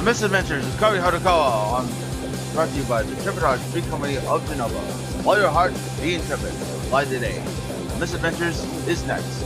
The Misadventures of Kahori Harukawa, brought to you by the Tripodog Street Company of Jenova. All your heart, be intrepid. Fly today. The Misadventures is next.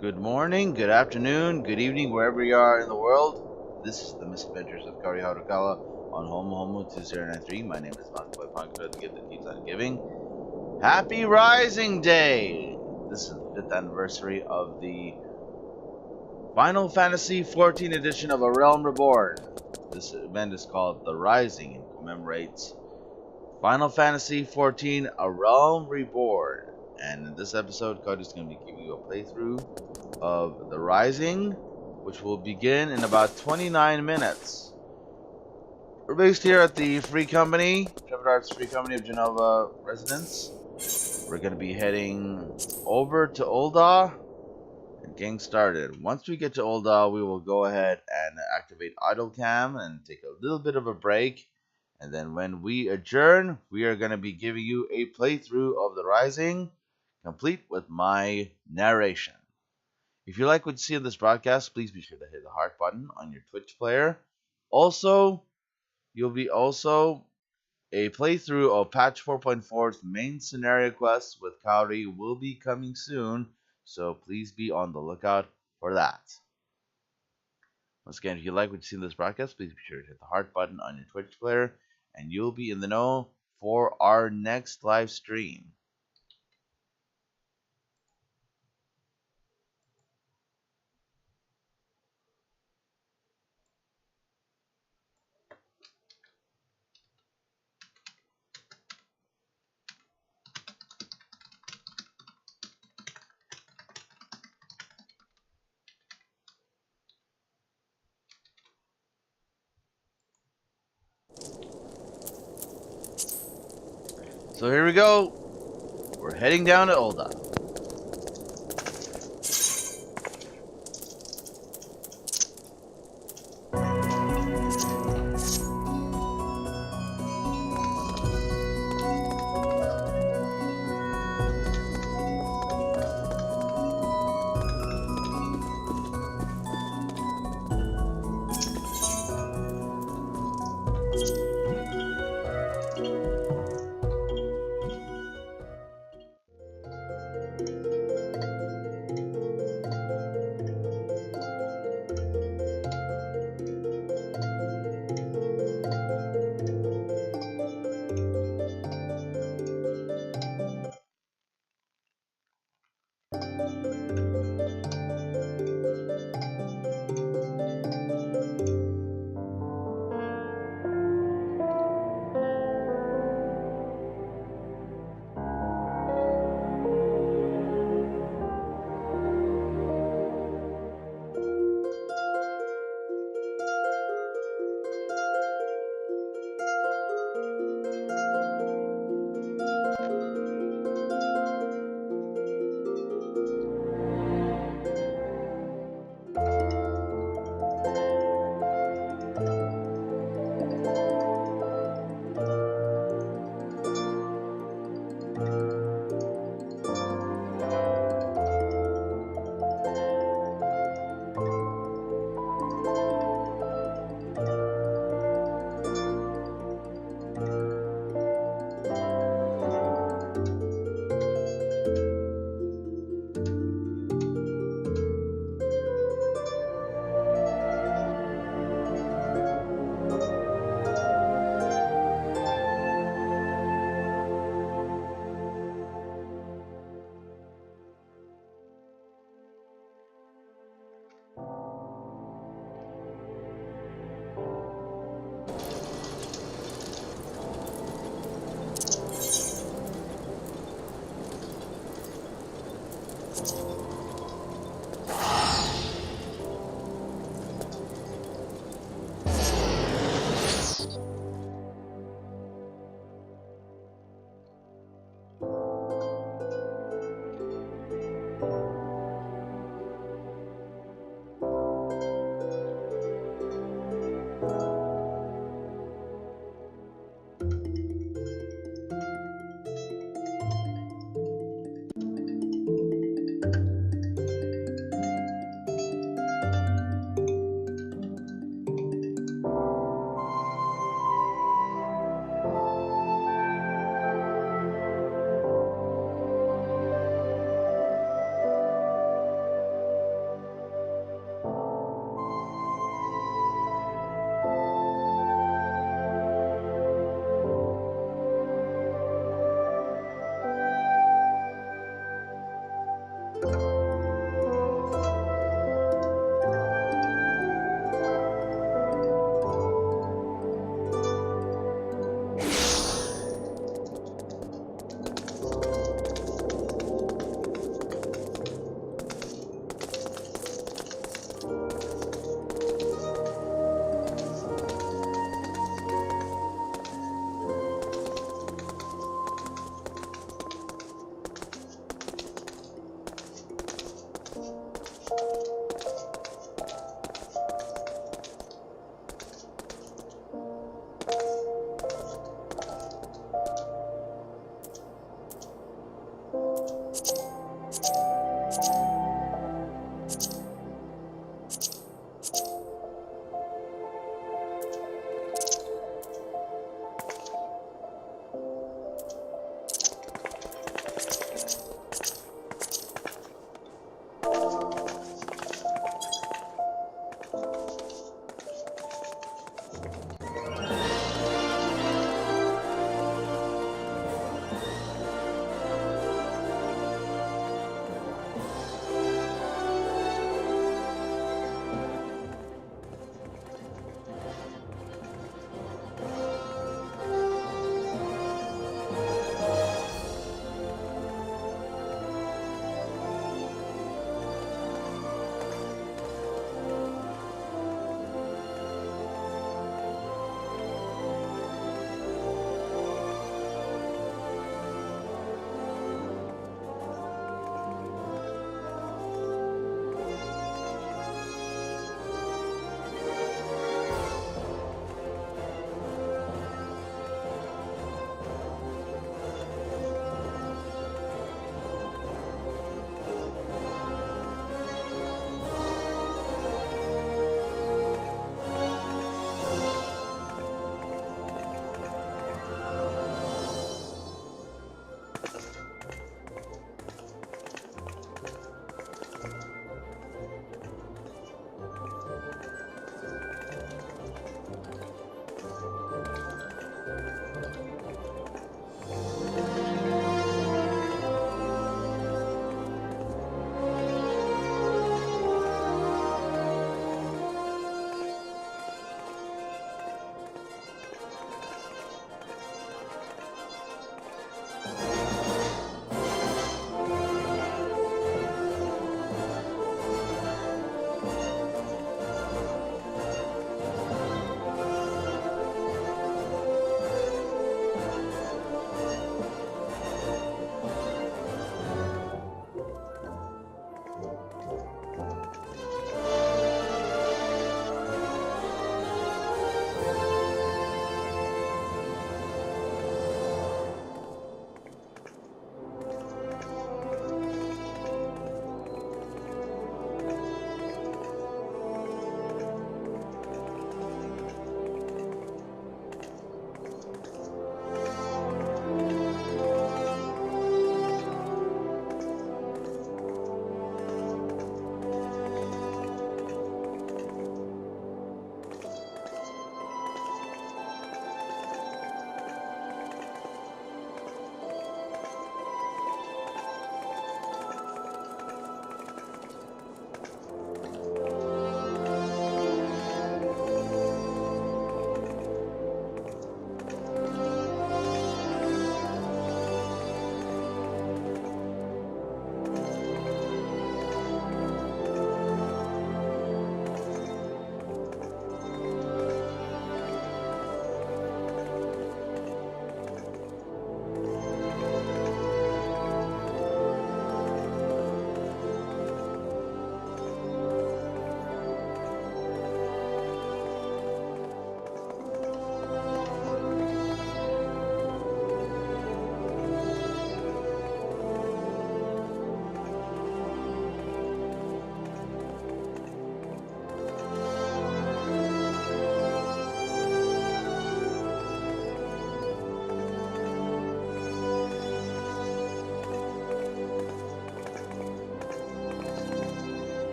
Good morning, good afternoon, good evening, wherever you are in the world. This is the Misadventures of Kahori Harukawa on Homo 2093. My name is Marco Ponko, the gift that keeps on giving. Happy Rising Day! This is the 5th anniversary of the Final Fantasy XIV edition of A Realm Reborn. This event is called The Rising and commemorates Final Fantasy XIV A Realm Reborn. And in this episode, Cody's going to be giving you a playthrough of The Rising, which will begin in about 29 minutes. We're based here at the Free Company, Trevor Arts Free Company of Jenova residence. We're going to be heading over to Ul'dah and getting started. Once we get to Ul'dah, we will go ahead and activate idle cam and take a little bit of a break. And then when we adjourn, we are going to be giving you a playthrough of The Rising, complete with my narration. If you like what you see in this broadcast, please be sure to hit the heart button on your Twitch player. Also, you'll be a playthrough of patch 4.4's main scenario quest with Kahori will be coming soon, so please be on the lookout for that. Once again, if you like what you see in this broadcast, please be sure to hit the heart button on your Twitch player, and you'll be in the know for our next live stream. So here we go. We're heading down to Ul'dah.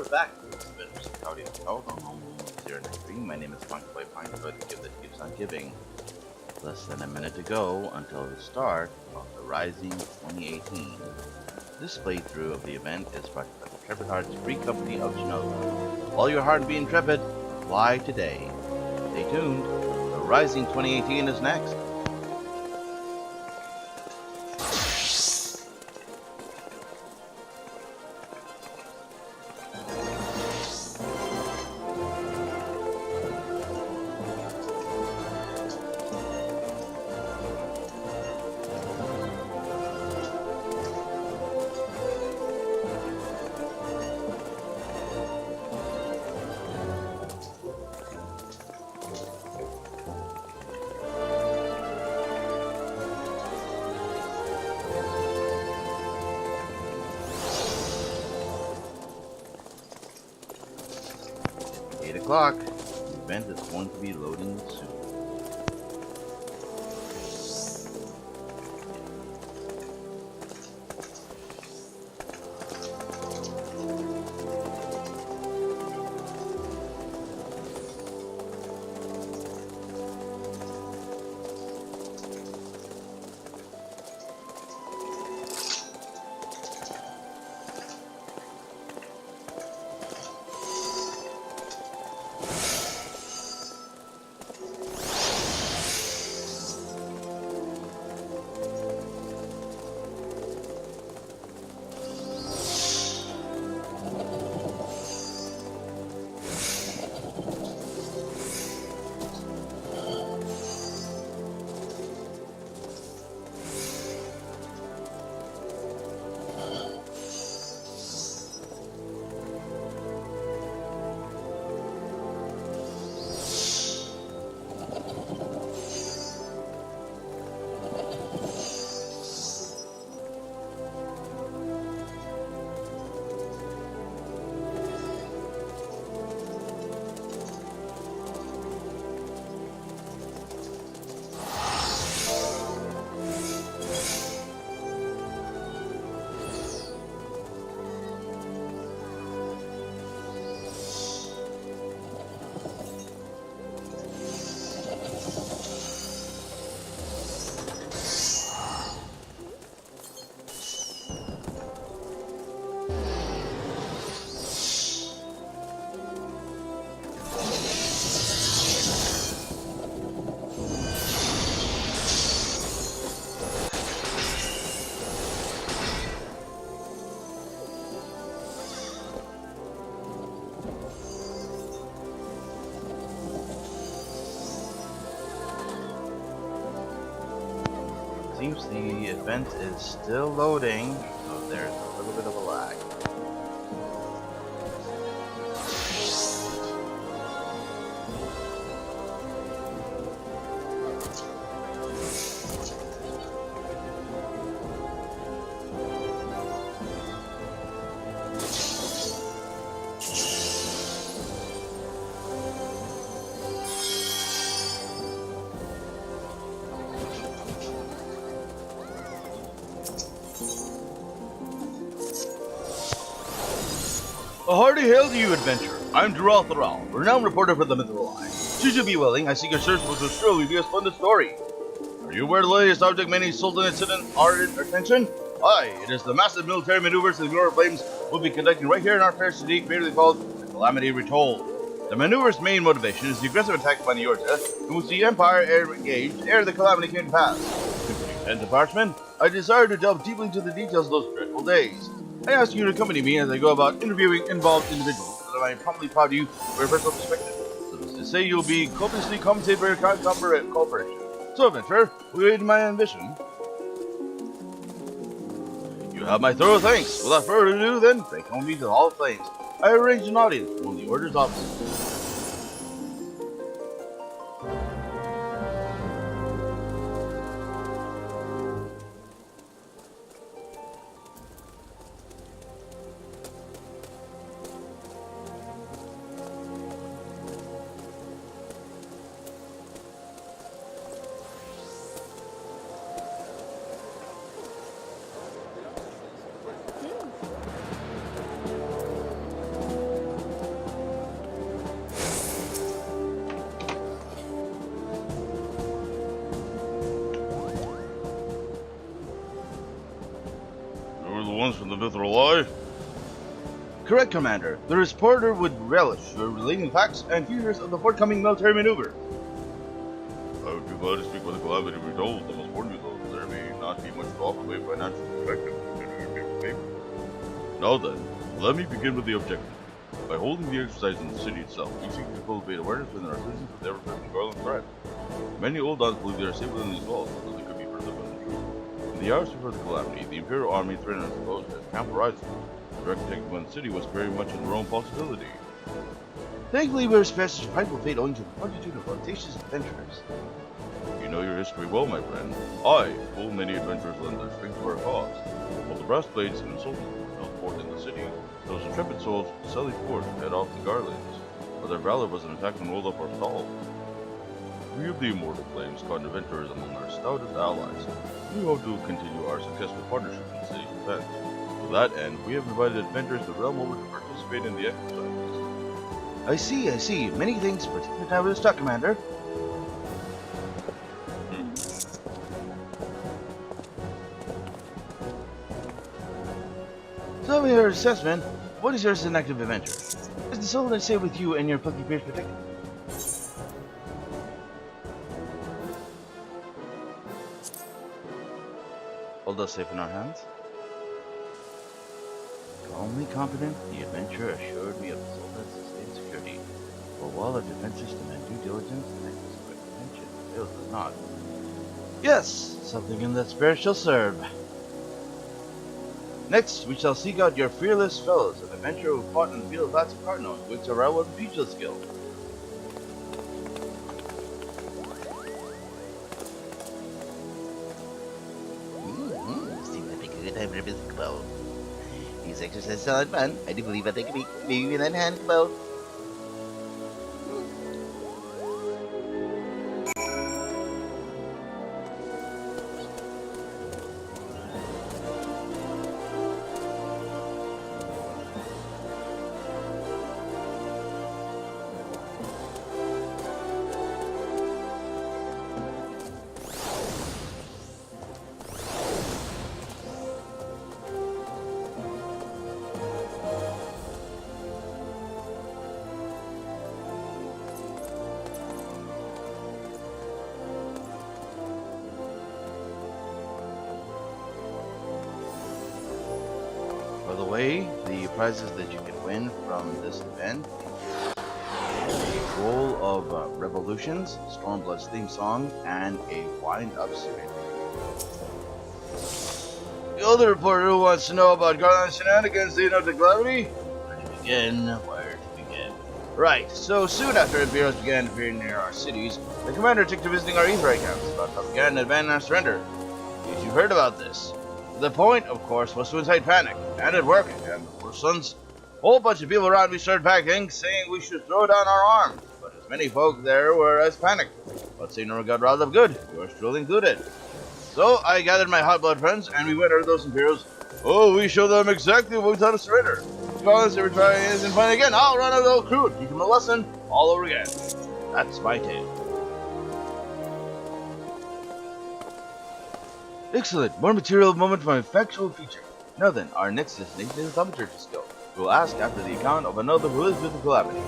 we're back. This is Adventures of Kahori Harukawa on Home 093. My name is Monkey Boy Pine, the gift that keeps on giving. Less than a minute to go until the start of the Rising 2018. This playthrough of the event is brought to you by the Intrepid Hearts Free Company of Jenova. All your heart be intrepid, fly today. Stay tuned. The Rising 2018 is next. O'clock. The event is going to be loading soon. Seems the event is still loading, so there's a little bit of a lag. A hearty hail to you, adventurer. I'm Dural Thoral, renowned reporter for the Mythical Eye. Should you be willing, I seek your search which will surely be a splendid story. Are you aware the latest object many Sultan incidents are in attention? Aye, it is the massive military maneuvers the Glory Flames will be conducting right here in our fair city, creatively called the Calamity Retold. The maneuver's main motivation is the aggressive attack by Niorta, in which the Empire engaged ere the Calamity came to pass. And to Parchment, I desire to delve deeply into the details of those dreadful days. I ask you to accompany me as I go about interviewing involved individuals, so that I may promptly prod you for your personal perspective. So as to say, you'll be copiously compensated for your kind cooperation. So, adventurer, will you aid in my ambition? You have my thorough thanks. Without further ado, then, they come me to the Hall of Flames. I arranged an audience for the Order's office. ones from the Mithril Eye? Correct, Commander. The reporter would relish your relating facts and fears of the forthcoming military maneuver. I would be glad to speak with the Calamity to be told. I must warn you though, there may not be much to offer by financial perspective in your paper. Now then, let me begin with the objective. By holding the exercise in the city itself, we seek to cultivate awareness within our citizens of the ever-present Garland threat. Many old odds believe they are safe within these walls, although they could be further from the truth. In the hours before the calamity, the Imperial Army threatened us opposed as Camp Horizon. The direct attack upon the city was very much a real possibility. Thankfully, we were spared such a frightful fate owing to the multitude of audacious adventurers. You know your history well, my friend. I, full many adventurers lend their strength to our cause. While the brass blades and soldiers were held forth in the city, those intrepid souls sallied forth to head off the Garlands, where their valor was an attack and rolled up our stall. We of the immortal flames caught adventurers among our stoutest allies. We hope to continue our successful partnership in the city's defense. To that end, we have invited adventurers to Realm over to participate in the exercise. I see. Many thanks for taking the time with us, talk, Commander. So, your assessment, what is yours as an active adventure? Is the soul that stay with you and your plucky peers protected? Hold us safe in our hands. Calmly confident, the adventurer assured me of the soul that sustained security. For while our defenses demand due diligence and expert attention, fails us not. Yes, something in that spirit shall serve. Next, we shall seek out your fearless fellows, an adventurer who fought in the field of Vats of Cardinal, with Terrell and Peachless Guild. Seems like a good time for a business bow. These exercises sound fun. I do believe that they could be maybe in that hand bow. By the way, the prizes that you can win from this event a roll of Revolutions, Stormblood's theme song, and a wind-up syringe. The other reporter who wants to know about Garland's shenanigans leading up to Calamity? Where to begin? Where to begin? Right, so soon after Imperials began appearing near our cities, the commander took to visiting our Aether camps about propaganda and abandon our surrender. Did you heard about this? The point, of course, was to incite panic, and it worked, and the poor sons. A whole bunch of people around me started packing, saying we should throw down our arms, but as many folk there were as panicked. But St. Nora got riled up good, yours truly included. So I gathered my hot blood friends, and we went after those Imperials. Oh, we showed them exactly what we thought of surrender. Regardless, every try isn't fine again. I'll run out of the old crew, teach them a lesson all over again. That's my tale. Excellent! More material moment for my factual feature. Now then, our next destination is Thaumaturge's Guild. We will ask after the account of another who lives with the Calamity.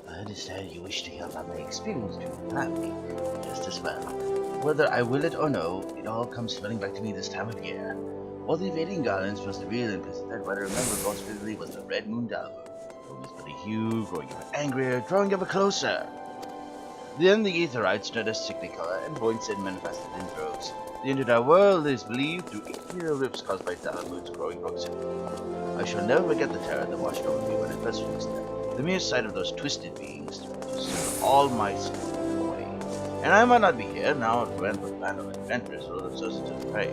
I understand you wish to hear about my experience during the calamity, just as well. Whether I will it or no, it all comes flooding back to me this time of year. While the invading garlands was the real impetus that what I remember most vividly was the Red Moon Dalgo. It was but a hue, growing ever angrier, drawing ever closer. Then the Aetherites turned a sickly color, and voids had manifested in droves. The entire world is believed through ethereal rifts caused by Dalmood's growing proximity. I shall never forget the terror that washed over me when it first reached them. The mere sight of those twisted beings just all my soul away. And I might not be here now to rant with a band of adventurers who themselves into the prey.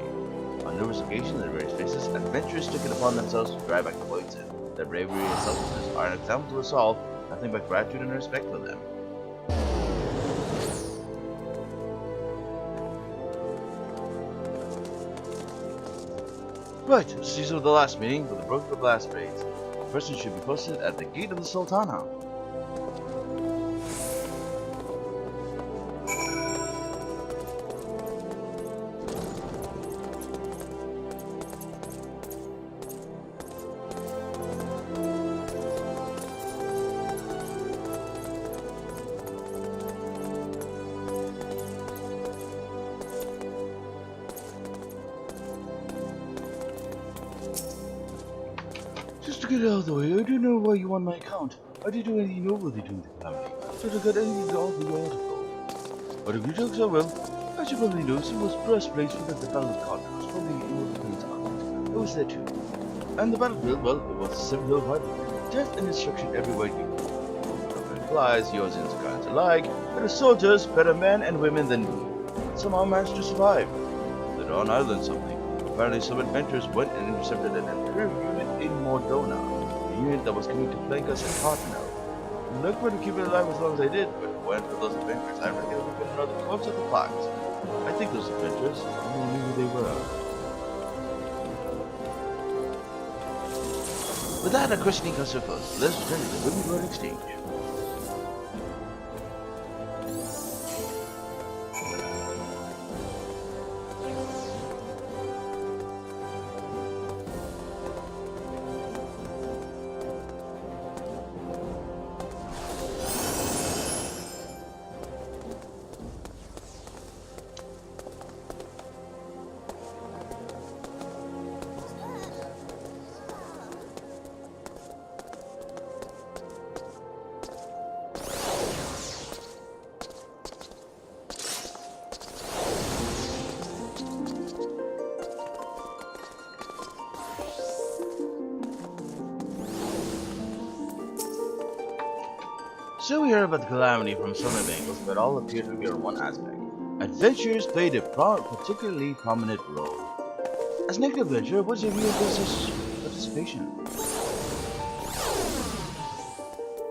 On numerous occasions in various places, adventurers took it upon themselves to drive back the voids, and their bravery and selflessness are an example to us all, nothing but gratitude and respect for them. Right, these are the last meeting for the Broker Blast raids. A person should be posted at the gate of the Sultana. Just to get out of the way, I don't know why you want my account. I didn't do anything noteworthy during the calamity. Did I get anything off the article? But if you talk so well, as you probably know, some was breastplates for the Battle of Conquer was probably in the Queen's Army. It was there too. And the battlefield, well, it was a civil fight. Death and destruction everywhere you go. It implies yours and kinds alike, but the soldiers, better men and women than me, somehow managed to survive. They're on Island something. Apparently some adventurers went and intercepted an Imperial unit in Mordona, a unit that was coming to flank us at Cardinal. I'm not going to keep it alive as long as I did, but if it weren't for those adventurers, I reckon it would have been another corpse of the plot. I think those adventurers only knew who they were. Without a questioning comes to first, let's return to the Women World Exchange. So we heard about the calamity from so many angles, but all appear to be on one aspect. Adventurers played a particularly prominent role. As an active adventurer, what's your real business participation?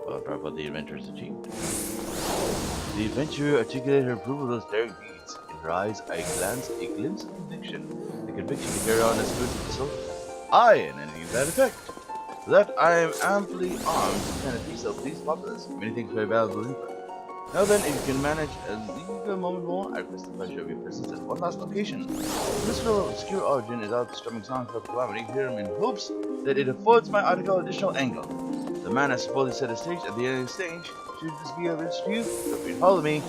Well, talk about the adventurers achieved. The adventurer articulated her approval of those daring deeds. In her eyes, I glanced a glimpse of conviction. The conviction to carry on as good as the soldier. Aye, and anything to that effect. For that, I am amply armed to kind of piece of these populace. Many things very valuable input. Now then, if you can manage a leave a moment more, I request the pleasure of your presence at one last location. This little obscure origin is out strumming songs of calamity here in hopes that it affords my article additional angle. The man has supposedly set a stage at the end of the stage. Should this be of interest to you, feel free to follow me.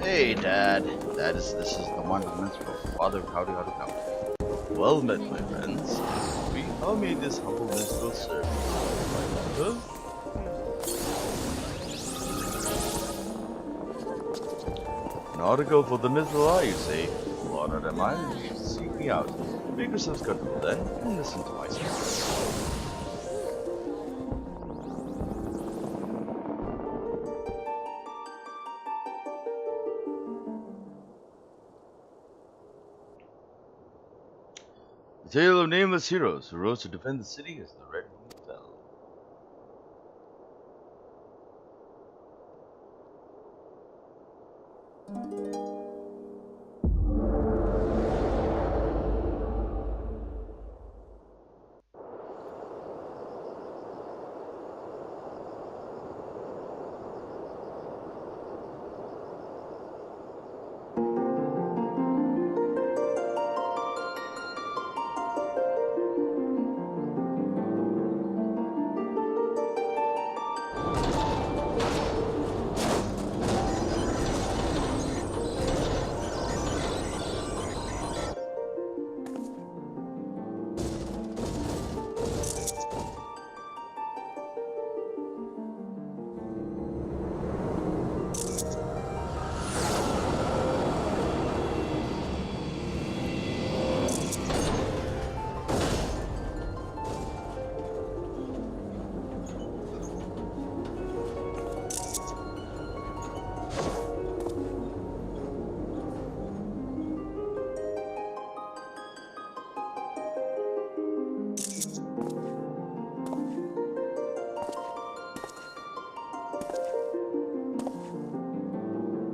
Hey, Dad. This is the one who went through Father Kahori Harukawa. Well met, my friends. How may this humble minstrel serve you? An article for the Mythical Eye, you say? Well, honored am I. You should seek me out. Make yourselves comfortable then, and listen to my story. The tale of nameless heroes who rose to defend the city as the Red Moon fell.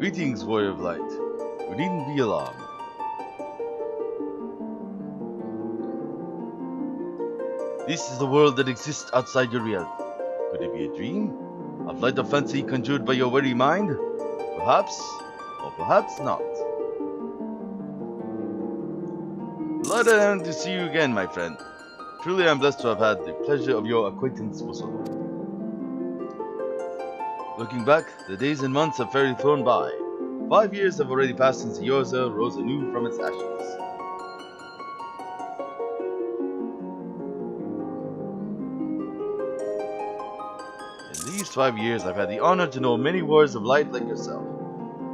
Greetings, Warrior of Light. You needn't be alarmed. This is the world that exists outside your reality. Could it be a dream? A flight of fancy conjured by your very mind? Perhaps, or perhaps not. Delighted I am to see you again, my friend. Truly I am blessed to have had the pleasure of your acquaintance for so long. Looking back, the days and months have fairly flown by. 5 years have already passed since Yosa rose anew from its ashes. In these 5 years, I've had the honor to know many warriors of light like yourself.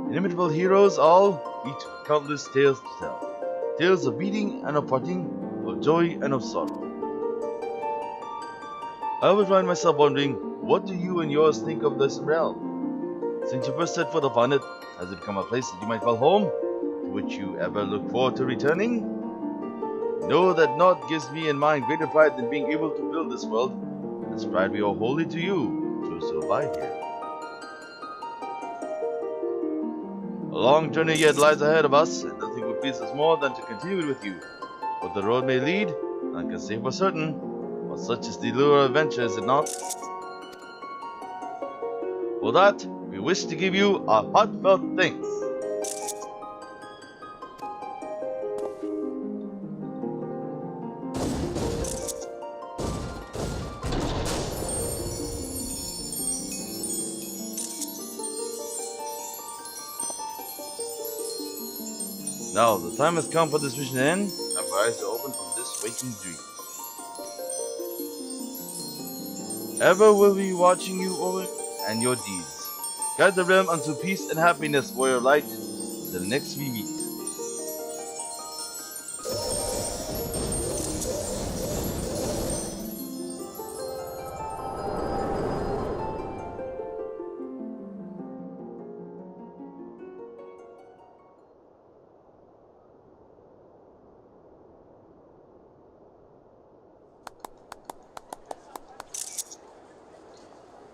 Inimitable heroes all, each with countless tales to tell. Tales of meeting and of parting, of joy and of sorrow. I always find myself wondering, what do you and yours think of this realm? Since you first set foot upon it, has it become a place that you might call home, to which you ever look forward to returning? Know that naught gives me and mine greater pride than being able to build this world, and this pride we owe wholly to you, choose to abide here. A long journey yet lies ahead of us, and nothing would please us more than to continue it with you. What the road may lead, none can say for certain, but such is the lure of adventure, is it not? For that, we wish to give you our heartfelt thanks. Now, the time has come for this vision to end, and for eyes to open from this waking dream. Ever will we be watching you over and your deeds. Guide the realm unto peace and happiness, warrior of light, till next we meet.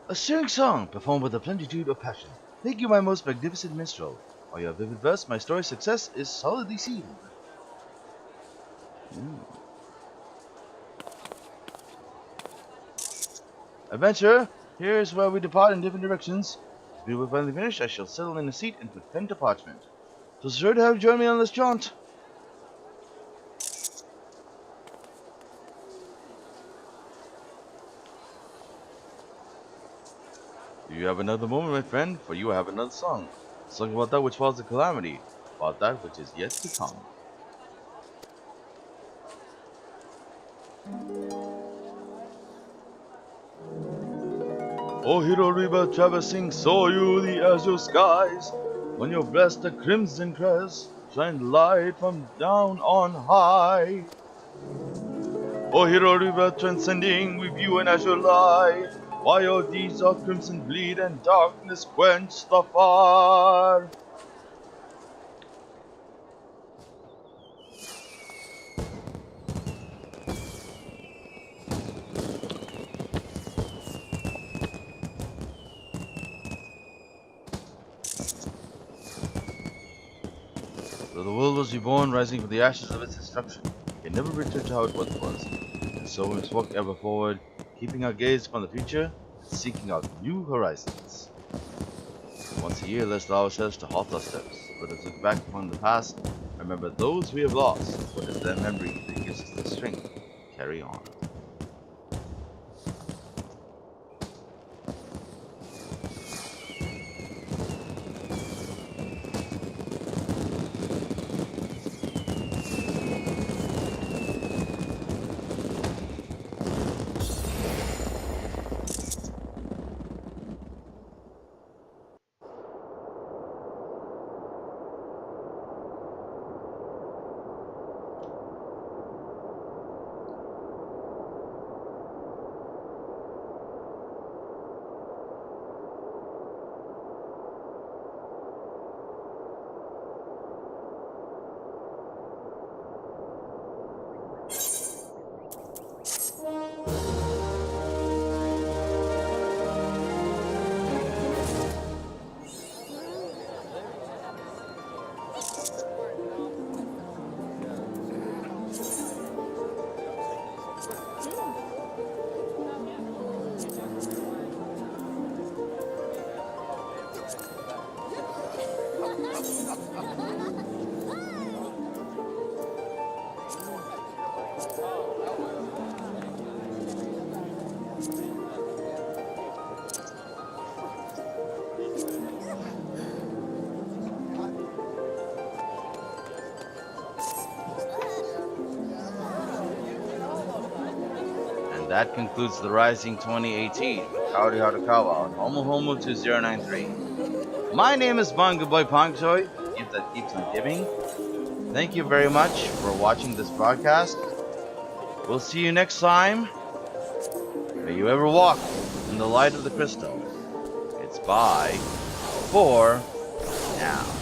A stirring song, performed with a plenitude of passion. Thank you, my most magnificent minstrel. By your vivid verse, my story's success is solidly sealed. Adventurer, here is where we depart in different directions. If we will finally finish, I shall settle in a seat and put pen to parchment. So sure to have you join me on this jaunt. You have another moment, my friend, for you have another song. A song about that which follows the calamity, about that which is yet to come. O hero river traversing, saw you the azure skies. On your breast a crimson crest, shine light from down on high. O hero river transcending, with you an azure light. Why your deeds of crimson bleed and darkness quench the fire? Though the world was reborn, rising from the ashes of its destruction, it can never return to how it once was. And so we must walk ever forward, keeping our gaze upon the future, and seeking out new horizons. Once a year, let's allow ourselves to halt our steps. Let us look back upon the past, remember those we have lost, for it is their memory that gives us the strength to carry on. And that concludes the Rising 2018 with Kahori Harukawa on Homo 2093. My name is Manga Boy Pongsoy, the gift that keeps on giving. Thank you very much for watching this broadcast. We'll see you next time. May you ever walk in the light of the crystal. It's bye for now.